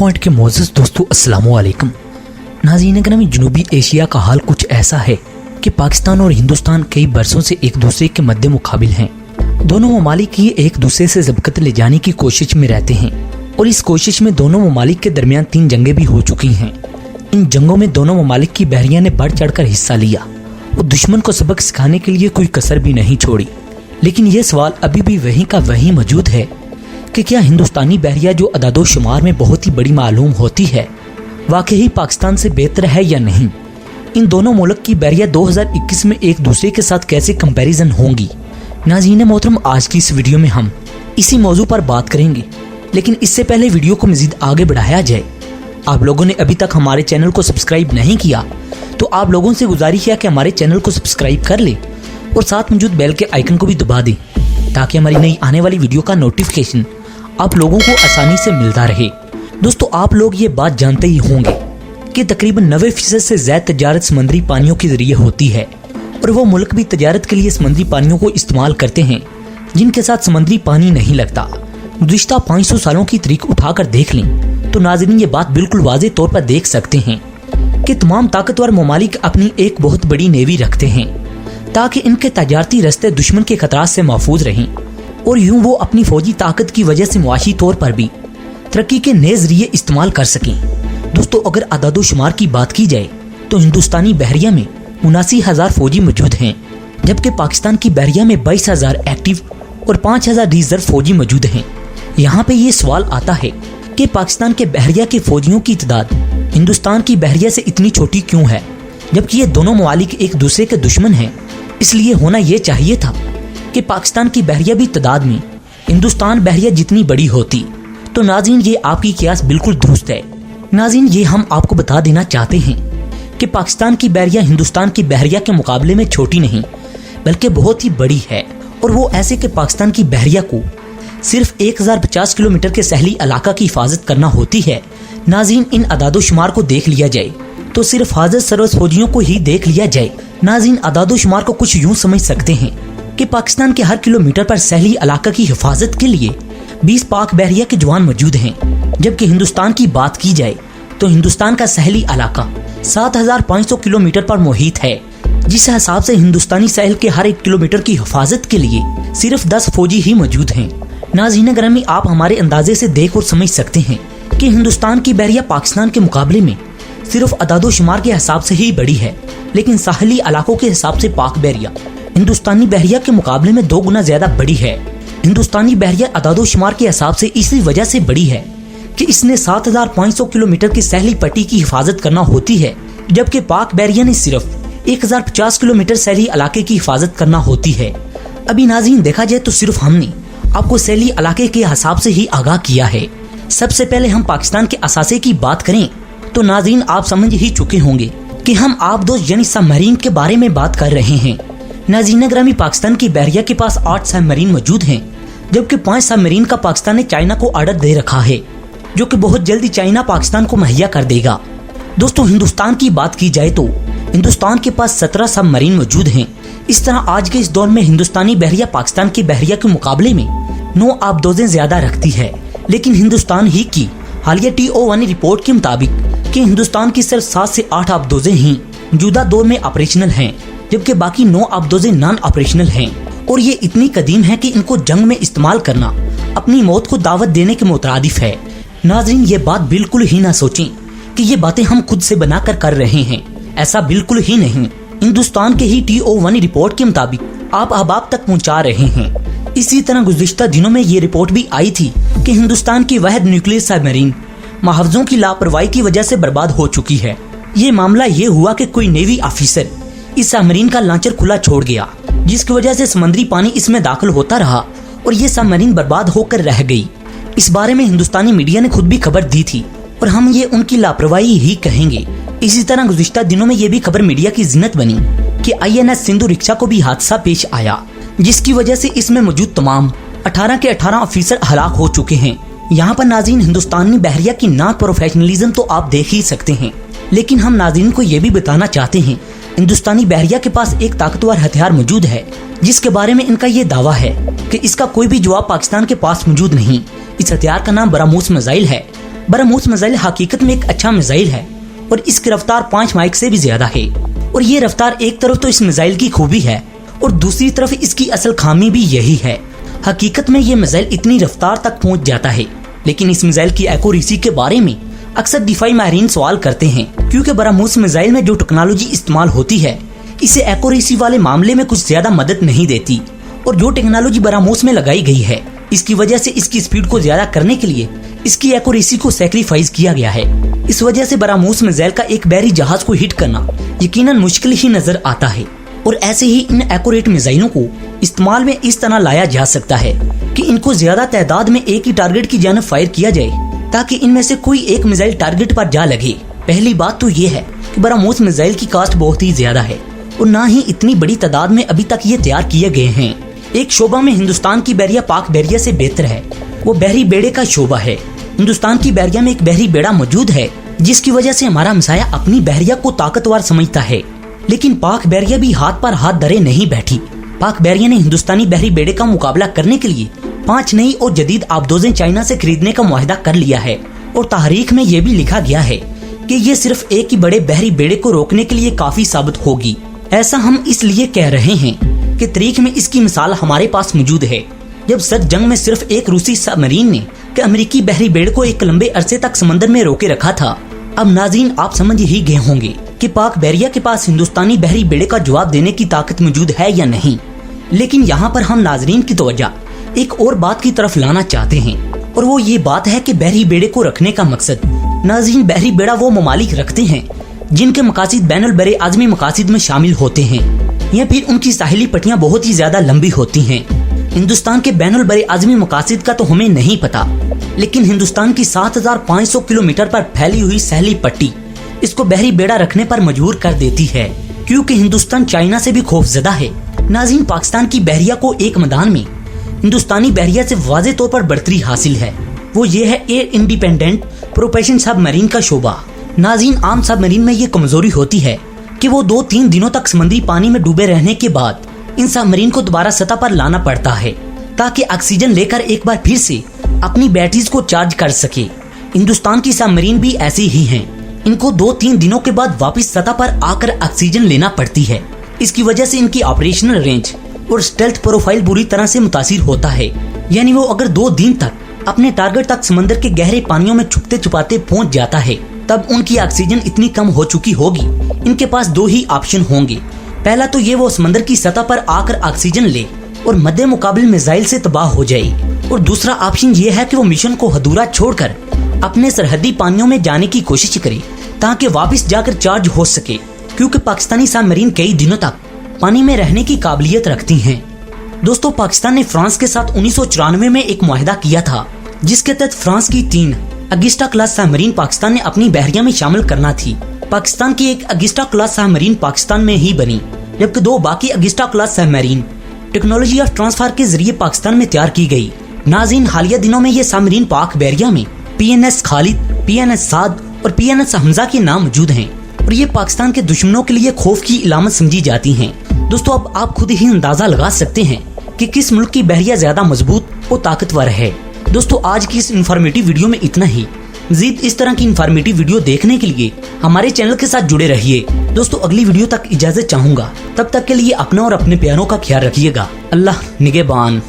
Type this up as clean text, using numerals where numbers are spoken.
Point के मोअज़्ज़ज़ दोस्तों अस्सलाम वालेकुम। नाज़रीन ग्रामी, जनूबी एशिया का हाल कुछ ऐसा है कि पाकिस्तान और हिंदुस्तान कई बरसों से एक दूसरे के मद्दे मुकाबिल हैं। दोनों ममालिक ये एक दूसरे से ज़बकत ले जाने की कोशिश में रहते हैं और इस कोशिश में दोनों ममालिक के दरमियान 3 जंगें भी हो चुकी हैं। इन जंगों में दोनों ममालिक की बहरिया ने बढ़ चढ़कर हिस्सा लिया और दुश्मन को सबक सिखाने के लिए कोई कसर भी नहीं छोड़ी। लेकिन ये सवाल अभी भी वहीं का वहीं मौजूद है कि क्या हिंदुस्तानी बहरिया जो अदादो शुमार में बहुत ही बड़ी मालूम होती है वाकई पाकिस्तान से बेहतर है या नहीं। इन दोनों मुल्क की बहरिया 2021 में एक दूसरे के साथ कैसे कंपैरिजन होंगी। नाज़रीन मोहतरम, आज की इस वीडियो में हम इसी मौजू पर बात करेंगे। लेकिन इससे पहले वीडियो को मजीद आगे बढ़ाया जाए, आप लोगों ने अभी तक हमारे चैनल को सब्सक्राइब नहीं किया तो आप लोगों से गुजारिश है कि हमारे चैनल को सब्सक्राइब कर ले और साथ मौजूद बेल के आइकन को भी दबा दें ताकि हमारी नई आने वाली वीडियो का नोटिफिकेशन आप लोगों को आसानी से मिलता रहे। दोस्तों, आप लोग ये बात जानते ही होंगे कि तकरीबन 90% से ज़्यादा तजारत समुद्री पानियों के जरिए होती है और वो मुल्क भी तजारत के लिए समुद्री पानियों को इस्तेमाल करते हैं जिनके साथ समुद्री पानी नहीं लगता। गुज़िश्ता 500 सालों की तरीक उठाकर देख लें तो नाज़रीन ये बात बिल्कुल वाज़े तौर पर देख सकते हैं कि तमाम ताकतवर ममालिक अपनी एक बहुत बड़ी नेवी रखते हैं ताकि इनके तजारती रास्ते दुश्मन के खतरात से महफूज रहें और यूं वो अपनी फौजी ताकत की वजह से मुआशी तौर पर भी तरक्की के नए जरिए इस्तेमाल कर सकें। दोस्तों, अगर अदादो शुमार की बात की जाए तो हिंदुस्तानी बहरिया में 79,000 फौजी मौजूद हैं, जबकि पाकिस्तान की बहरिया में 22,000 एक्टिव और 5,000 रिजर्व फौजी मौजूद हैं। यहाँ पे ये सवाल आता है कि पाकिस्तान के बहरिया के फौजियों की तादाद हिंदुस्तान की बहरिया से इतनी छोटी क्यों है, जबकि ये दोनों ममालिक एक दूसरे के दुश्मन हैं। इसलिए होना ये चाहिए था कि पाकिस्तान की बहरिया भी तादाद में हिंदुस्तान बहरिया जितनी बड़ी होती। तो नाज़रीन, ये आपकी कियास बिल्कुल दुरुस्त है। नाज़रीन, ये हम आपको बता देना चाहते हैं कि पाकिस्तान की बहरिया हिंदुस्तान की बहरिया के मुकाबले में छोटी नहीं बल्कि बहुत ही बड़ी है और वो ऐसे कि पाकिस्तान की बहरिया को सिर्फ 1050 किलोमीटर के सहली इलाका की हिफाजत करना होती है। नाज़रीन, इन अदादो शुमार को देख लिया जाए तो सिर्फ हाजिर सरवस फौजियों को ही देख लिया जाए। नाज़रीन, अदादो शुमार को कुछ यूं समझ सकते हैं कि पाकिस्तान के हर किलोमीटर पर सहली इलाका की हिफाजत के लिए 20 पाक बहरिया के जवान मौजूद हैं, जबकि हिंदुस्तान की बात की जाए तो हिंदुस्तान का सहली इलाका 7,500 किलोमीटर पर मुहित है, जिस हिसाब से हिंदुस्तानी सहल के हर 1 किलोमीटर की हिफाजत के लिए सिर्फ 10 फौजी ही मौजूद हैं। नाज़रीन ग्रामी, आप हमारे अंदाजे से देख और समझ सकते हैं कि हिंदुस्तान की बहरिया पाकिस्तान के मुकाबले में सिर्फ अदादो शुमार के हिसाब से ही बड़ी है, लेकिन साहली इलाकों के हिसाब से पाक बहरिया हिंदुस्तानी बहरिया के मुकाबले में 2 गुना ज्यादा बड़ी है। हिंदुस्तानी बहरिया अदादो शुमार के हिसाब से इसी वजह से बड़ी है कि इसने 7,500 किलोमीटर की सहली पट्टी की हिफाजत करना होती है, जबकि पाक बहरिया ने सिर्फ 1050 किलोमीटर सहली इलाके की हिफाजत करना होती है। अभी नाज़रीन देखा जाए तो सिर्फ हमने आपको सहली इलाके के हिसाब से ही आगाह किया है। सबसे पहले हम पाकिस्तान के असासे की बात करें तो नाज़रीन आप समझ ही चुके होंगे कि हम आबदोज यानी सबमरीन के बारे में बात कर रहे हैं। नाज़रीन ग्रामी, पाकिस्तान की बहरिया के पास 8 सबमरीन मौजूद हैं, जबकि 5 सबमरीन का पाकिस्तान ने चाइना को ऑर्डर दे रखा है, जो कि बहुत जल्दी चाइना पाकिस्तान को मुहैया कर देगा। दोस्तों, हिंदुस्तान की बात की जाए तो हिंदुस्तान के पास 17 सबमरीन मौजूद हैं। इस तरह आज के इस दौर में हिंदुस्तानी बहरिया पाकिस्तान की बहरिया के मुकाबले में 9 आबदोजें ज्यादा रखती है, लेकिन हिंदुस्तान ही की हालिया TO1 रिपोर्ट के मुताबिक कि हिंदुस्तान की सिर्फ 7 से 8 आबदोजें ही मौजूदा दौर में ऑपरेशनल हैं, जबकि बाकी 9 आबदोजें नॉन ऑपरेशनल हैं और ये इतनी कदीम है कि इनको जंग में इस्तेमाल करना अपनी मौत को दावत देने के मुतरादिफ है। नाज़रीन, ये बात बिल्कुल ही ना सोचें कि ये बातें हम खुद से बनाकर कर रहे हैं, ऐसा बिल्कुल ही नहीं। हिंदुस्तान के ही TO1 रिपोर्ट के मुताबिक आप अहबाब तक पहुँचा रहे हैं। इसी तरह गुज़िश्ता दिनों में ये रिपोर्ट भी आई थी कि हिंदुस्तान की वहद न्यूक्लियर सबमरीन महफूजों की लापरवाही की वजह से बर्बाद हो चुकी है। ये मामला ये हुआ कि कोई नेवी ऑफिसर इस सबमरीन का लॉन्चर खुला छोड़ गया, जिसकी वजह से समुद्री पानी इसमें दाखिल होता रहा और ये सबमरीन बर्बाद होकर रह गई। इस बारे में हिंदुस्तानी मीडिया ने खुद भी खबर दी थी और हम ये उनकी लापरवाही ही कहेंगे। इसी तरह गुज़िश्ता दिनों में ये भी खबर मीडिया की जिन्नत बनी कि INS सिंधु रिक्शा को भी हादसा पेश आया, जिसकी वजह से इसमें मौजूद तमाम 18 के 18 ऑफिसर हलाक हो चुके हैं। यहाँ पर नाज़रीन हिंदुस्तानी बहरिया की ना प्रोफेशनलिज्म तो आप देख ही सकते हैं, लेकिन हम नाज़रीन को ये भी बताना चाहते हैं हिंदुस्तानी बहरिया के पास एक ताकतवर हथियार मौजूद है जिसके बारे में इनका ये दावा है कि इसका कोई भी जवाब पाकिस्तान के पास मौजूद नहीं। इस हथियार का नाम ब्रह्मोस मिसाइल है। ब्रह्मोस मिसाइल हकीकत में एक अच्छा मिसाइल है और इसकी रफ्तार 5 माइक से भी ज्यादा है। और ये रफ्तार एक तरफ तो इस मिसाइल की खूबी है और दूसरी तरफ इसकी असल खामी भी यही है। हकीकत में ये मिसाइल इतनी रफ्तार तक पहुंच जाता है, लेकिन इस मिसाइल की एक्यूरेसी के बारे में अक्सर दिफाई माहिरीन सवाल करते हैं, क्योंकि ब्रह्मोस मिसाइल में जो टेक्नोलॉजी इस्तेमाल होती है इसे एक्यूरेसी वाले मामले में कुछ ज्यादा मदद नहीं देती। और जो टेक्नोलॉजी ब्रह्मोस में लगाई गई है इसकी वजह से इसकी स्पीड को ज्यादा करने के लिए इसकी एक्यूरेसी को सैक्रिफाइस किया गया है। इस वजह से ब्रह्मोस मिसाइल का एक बहरी जहाज को हिट करना यकीनन मुश्किल ही नजर आता है। और ऐसे ही इन एक्यूरेट मिसाइलों को इस्तेमाल में इस तरह लाया जा सकता है कि इनको ज्यादा तादाद में एक ही टारगेट की जानिब फायर किया जाए, ताकि इनमें से कोई एक मिसाइल टारगेट पर जा लगे। पहली बात तो ये है कि ब्रह्मोस मिसाइल की कास्ट बहुत ही ज्यादा है और ना ही इतनी बड़ी तादाद में अभी तक ये तैयार किए गए हैं। एक शोबा में हिंदुस्तान की बहरिया पाक बहरिया से बेहतर है, वो बहरी बेड़े का शोबा है। हिंदुस्तान की बहरिया में एक बहरी बेड़ा मौजूद है, जिसकी वजह से हमारा हमसाया अपनी बहरिया को ताकतवर समझता है। लेकिन पाक बहरिया भी हाथ पर हाथ धरे नहीं बैठी। पाक बहरिया ने हिंदुस्तानी बहरी बेड़े का मुकाबला करने के लिए 5 नई और जदीद आबदोजें चाइना से खरीदने का मुआहदा कर लिया है। और तारीख में ये भी लिखा गया है कि ये सिर्फ एक ही बड़े बहरी बेड़े को रोकने के लिए काफी साबित होगी। ऐसा हम इसलिए कह रहे हैं कि तारीख में इसकी मिसाल हमारे पास मौजूद है। जब सर्द जंग में सिर्फ एक रूसी सबमरीन ने कि अमेरिकी बहरी बेड़ को एक लंबे अरसे तक समंदर में रोके रखा था। अब नाज़रीन आप समझ ही गए होंगे कि पाक बहरिया के पास हिंदुस्तानी बहरी बेड़े का जवाब देने की ताकत मौजूद है या नहीं। लेकिन यहाँ पर हम नाज़रीन की तवज्जो एक और बात की तरफ लाना चाहते हैं, और वो ये बात है कि बहरी बेड़े को रखने का मकसद। नाज़रीन, बहरी बेड़ा वो ममालिक रखते हैं जिनके मकासिद बैनुल बरे आज़मी मकासिद में शामिल होते हैं, या फिर उनकी साहिली पट्टियां बहुत ही ज्यादा लंबी होती हैं। हिंदुस्तान के बैनुल बरे आज़मी मकासिद का तो हमें नहीं पता, लेकिन हिंदुस्तान की 7500 किलोमीटर पर फैली हुई सैली पट्टी इसको बहरी बेड़ा रखने पर मजबूर कर देती है, क्योंकि हिंदुस्तान चाइना से भी खौफजदा है। नाज़रीन, पाकिस्तान की बहरिया को एक मैदान में हिंदुस्तानी बहरिया से वाज़ेह तौर पर बढ़तरी हासिल है, वो ये है एयर इंडिपेंडेंट प्रोपेशन सबमरीन का शोबा। नाज़रीन, आम सबमरीन में ये कमजोरी होती है कि वो 2-3 दिनों तक समुद्री पानी में डूबे रहने के बाद इन सबमरीन को दोबारा सतह पर लाना पड़ता है, ताकि ऑक्सीजन लेकर एक बार फिर से अपनी बैटरीज को चार्ज कर सके। हिंदुस्तान की सबमरीन भी ऐसी ही हैं, इनको 2-3 दिनों के बाद वापस सतह पर आकर ऑक्सीजन लेना पड़ती है। इसकी वजह से इनकी ऑपरेशनल रेंज और स्टेल्थ प्रोफाइल बुरी तरह से मुतासिर होता है। यानी वो अगर 2 दिन तक अपने टारगेट तक समंदर के गहरे पानियों में छुपते छुपाते पहुंच जाता है, तब उनकी ऑक्सीजन इतनी कम हो चुकी होगी, इनके पास 2 ही ऑप्शन होंगे। पहला तो ये वो समंदर की सतह पर आकर ऑक्सीजन ले और मद्दे मुकाबिल मिसाइल से तबाह हो जाए, और दूसरा ऑप्शन ये है कि वो मिशन को अधूरा छोड़कर अपने सरहदी पानियों में जाने की कोशिश करे, ताकि वापस जाकर चार्ज हो सके, क्योंकि पाकिस्तानी सबमरीन कई दिनों तक पानी में रहने की काबिलियत रखती हैं। दोस्तों, पाकिस्तान ने फ्रांस के साथ 1994 में एक मुआहदा किया था, जिसके तहत फ्रांस की 3 अगिस्टा क्लास सबमरीन पाकिस्तान ने अपनी बहरिया में शामिल करना थी। पाकिस्तान की एक अगिस्टा क्लास सबमरीन पाकिस्तान में ही बनी, जबकि 2 बाकी Agosta class submarine technology of transfer के जरिए पाकिस्तान में तैयार की गई। नाज़रीन, हालिया दिनों में ये सबमरीन पाक बहरिया में PNS खालिद, PNS साद और PNS हमजा के नाम मौजूद हैं, और ये पाकिस्तान के दुश्मनों के लिए खौफ की इलामत समझी जाती हैं। दोस्तों, अब आप खुद ही अंदाजा लगा सकते हैं कि किस मुल्क की बहरिया ज्यादा मजबूत और ताकतवर है। दोस्तों, आज की इस इन्फॉर्मेटिव वीडियो में इतना ही। मज़ीद इस तरह की इन्फॉर्मेटिव वीडियो देखने के लिए हमारे चैनल के साथ जुड़े रहिए। दोस्तों, अगली वीडियो तक इजाजत चाहूंगा, तब तक के लिए अपना और अपने प्यारों का ख्याल रखिएगा। अल्लाह निगहबान।